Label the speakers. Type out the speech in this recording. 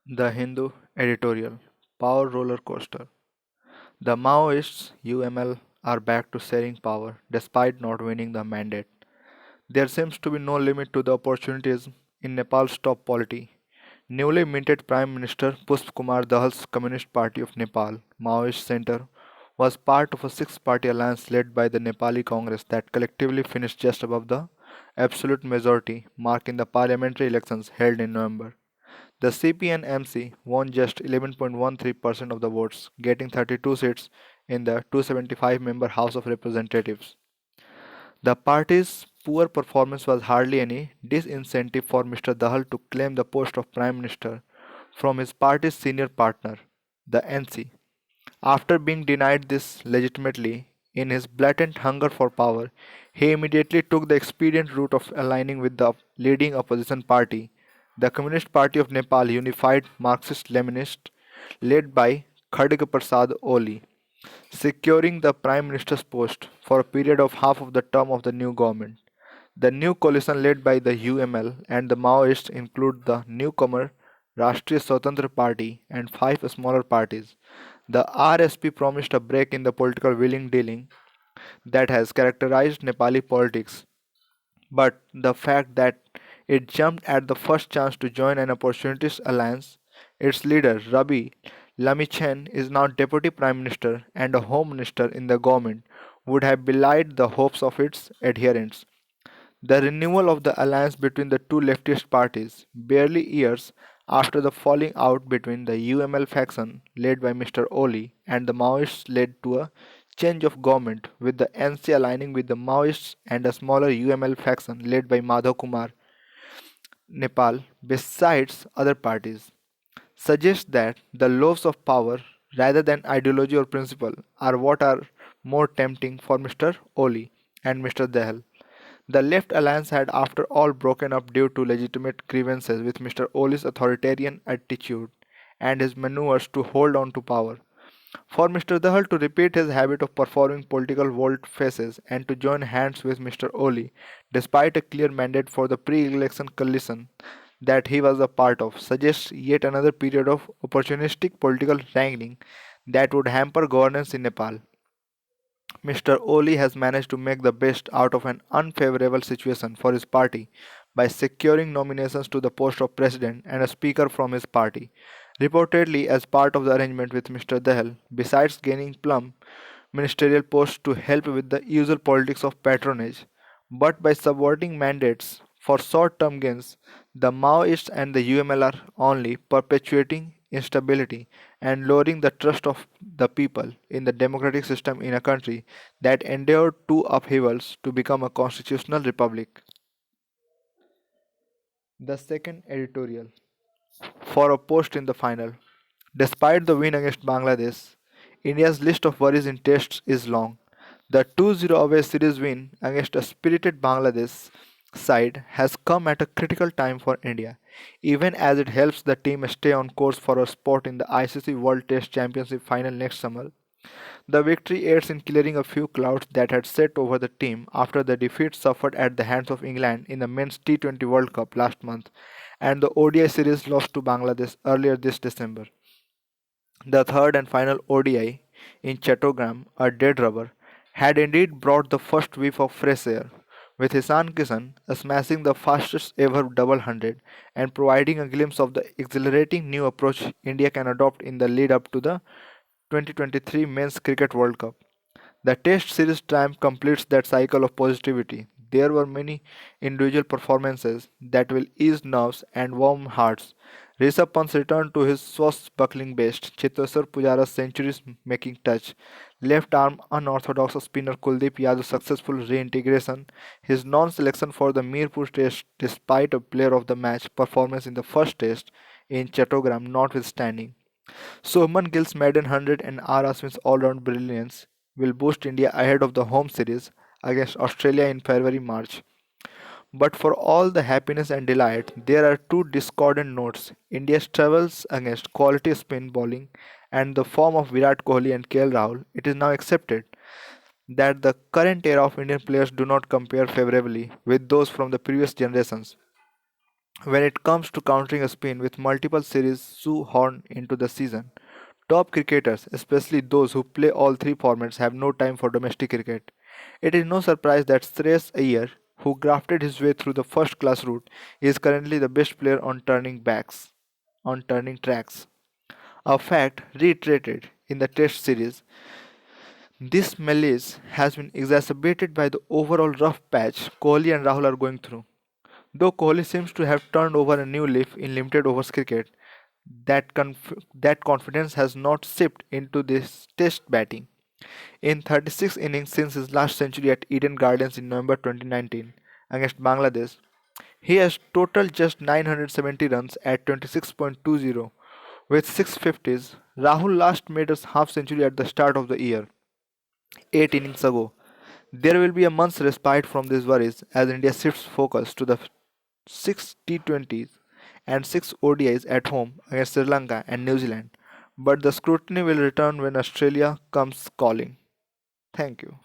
Speaker 1: The Hindu Editorial Power Roller Coaster. The Maoists UML are back to sharing power despite not winning the mandate. There seems to be no limit to the opportunities in Nepal's top polity. Newly minted Prime Minister Pushp Kumar Dahal's Communist Party of Nepal, Maoist Center, was part of a six-party alliance led by the Nepali Congress that collectively finished just above the absolute majority mark in the parliamentary elections held in November. The CPN-MC won just 11.13% of the votes, getting 32 seats in the 275-member House of Representatives. The party's poor performance was hardly any disincentive for Mr. Dahal to claim the post of Prime Minister from his party's senior partner, the NC. After being denied this legitimately, in his blatant hunger for power, he immediately took the expedient route of aligning with the leading opposition party, the Communist Party of Nepal Unified Marxist-Leninist, led by Khadga Prasad Oli, securing the Prime Minister's post for a period of half of the term of the new government. The new coalition led by the UML and the Maoists include the newcomer Rashtriya Swatantra Party and five smaller parties. The RSP promised a break in the political wheeling dealing that has characterized Nepali politics, but the fact that it jumped at the first chance to join an opportunist alliance, its leader, Rabi Lamichen, is now deputy prime minister and a home minister in the government, would have belied the hopes of its adherents. The renewal of the alliance between the two leftist parties, barely years after the falling out between the UML faction led by Mr. Oli and the Maoists, led to a change of government, with the NC aligning with the Maoists and a smaller UML faction led by Madhav Kumar Nepal, besides other parties, suggests that the loaves of power, rather than ideology or principle, are what are more tempting for Mr. Oli and Mr. Dehal. The Left Alliance had, after all, broken up due to legitimate grievances with Mr. Oli's authoritarian attitude and his maneuvers to hold on to power. For Mr. Dahal to repeat his habit of performing political volte-faces and to join hands with Mr. Oli, despite a clear mandate for the pre-election coalition that he was a part of, suggests yet another period of opportunistic political wrangling that would hamper governance in Nepal. Mr. Oli has managed to make the best out of an unfavorable situation for his party by securing nominations to the post of president and a speaker from his party. Reportedly, as part of the arrangement with Mr. Dahal, besides gaining plum ministerial posts to help with the usual politics of patronage, but by subverting mandates for short term gains, the Maoists and the UML are only perpetuating instability and lowering the trust of the people in the democratic system in a country that endured two upheavals to become a constitutional republic. The second editorial for a post in the final. Despite the win against Bangladesh, India's list of worries in tests is long. The 2-0 away series win against a spirited Bangladesh side has come at a critical time for India, even as it helps the team stay on course for a spot in the ICC World Test Championship final next summer. The victory aids in clearing a few clouds that had set over the team after the defeat suffered at the hands of England in the Men's T20 World Cup last month and the ODI series lost to Bangladesh earlier this December. The third and final ODI in Chattogram, a dead rubber, had indeed brought the first whiff of fresh air, with Hisan Kishan smashing the fastest ever double hundred and providing a glimpse of the exhilarating new approach India can adopt in the lead up to the 2023 Men's Cricket World Cup. The Test series triumph completes that cycle of positivity. There were many individual performances that will ease nerves and warm hearts. Rishabh Pant's return to his swashbuckling best, Chiteswar Pujara's centuries-making touch, left-arm unorthodox spinner Kuldeep Yadav's successful reintegration, his non-selection for the Mirpur Test despite a player of the match performance in the first Test in Chattogram notwithstanding. Shubman Gill's maiden hundred and R. Ashwin's all-round brilliance will boost India ahead of the home series against Australia in February-March. But for all the happiness and delight, there are two discordant notes. India's struggles against quality spin bowling and the form of Virat Kohli and KL Rahul. It is now accepted that the current era of Indian players do not compare favorably with those from the previous generations. when it comes to countering a spin with multiple series shoehorned into the season. Top cricketers, especially those who play all three formats, have no time for domestic cricket. It is no surprise that Shreyas Iyer, who grafted his way through the first class route, is currently the best player on turning tracks. A fact reiterated in the Test series. This malaise has been exacerbated by the overall rough patch Kohli and Rahul are going through. Though Kohli seems to have turned over a new leaf in limited overs cricket, that confidence has not seeped into this test batting. In 36 innings since his last century at Eden Gardens in November 2019 against Bangladesh, he has totaled just 970 runs at 26.20 with 650s. Rahul last made a half century at the start of the year, 8 innings ago. There will be a month's respite from these worries as India shifts focus to the 6 T20s and 6 ODIs at home against Sri Lanka and New Zealand. But the scrutiny will return when Australia comes calling. Thank you.